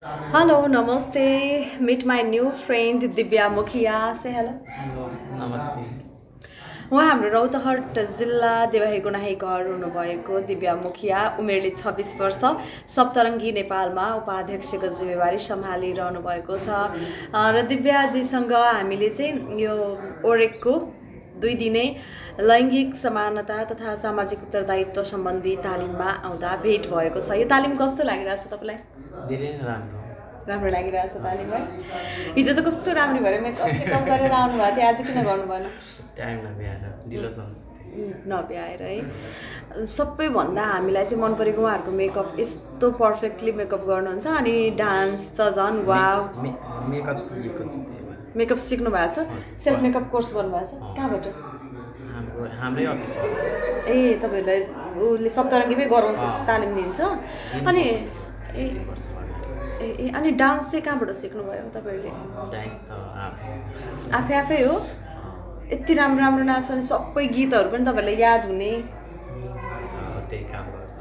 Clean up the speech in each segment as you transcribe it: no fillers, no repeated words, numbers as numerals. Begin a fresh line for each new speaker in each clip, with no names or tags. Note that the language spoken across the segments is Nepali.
Hello, namaste. Meet my new friend Divya Mukhia. Say hello.
Hello नमस्ते।
उहाँ हाम्रो रौतहट जिल्ला देवाही गुनाही घर हुनुभएको दिव्या मुखिया उमेरले 26 वर्ष सप्तरङ्गी नेपालमा उपाध्यक्षको जिम्मेवारी सम्हालिरहनु भएको छ र दिव्याजीसँग हामीले चाहिँ यो ओरेकको 2 दिने लैङ्गिक समानता तथा सामाजिक उत्तरदायित्व सम्बन्धी तालिममा आउँदा भेट भएको छ। यो तालिम कस्तो लागिरहेछ तपाईलाई?
धेरै राम्रो
राम्रो लागिरहेछ तालिम है। हिजो त कस्तो राम्रो भएर मेकअप गरेर आउनु भएको थियो, आज किन गर्नु भएन?
टाइम नभ्याएर ढिलो सक्छ
नभ्याएर है। सबैभन्दा हामीलाई चाहिँ मन परेको उहाँहरूको मेकअप, यस्तो पर्फेक्टली मेकअप गर्नुहुन्छ अनि डान्स त झन् वाउ।
मेकअप सिकेको छु त्यही भएर।
मेकअप सिक्नु भएको छ? सेल्फ मेकअप कोर्स गर्नुभएको छ? कहाँबाट?
हाम्रै अफिसबाट।
ए तपाईँहरूलाई उसले सप्तरङ्गीमै गराउँछ, तालिम दिन्छ अनि अनि डान्स चाहिँ कहाँबाट सिक्नुभयो तपाईँहरूले?
डान्स त
आफै हो? यति राम्रो राम्रो नाच्छ अनि सबै गीतहरू पनि तपाईँहरूलाई याद हुने?
त्यही काम गर्छ।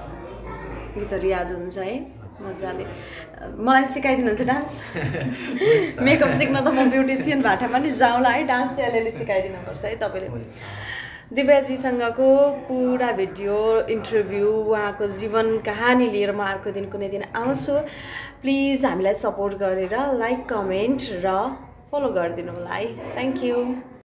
गीतहरू याद हुन्छ है मजाले। मलाई सिकाइदिनुहुन्छ डान्स? मेकअप सिक्न त म ब्युटिसियन भाटामा नि जाउँला है, डान्स चाहिँ अलिअलि सिकाइदिनुपर्छ है तपाईँले। दिव्याजीसँगको पुरा भिडियो इन्टरभ्यू उहाँको जीवन कहानी लिएर म अर्को दिन कुनै दिन आउँछु। प्लिज हामीलाई सपोर्ट गरेर लाइक कमेन्ट र फलो गरिदिनु होला है। Thank you.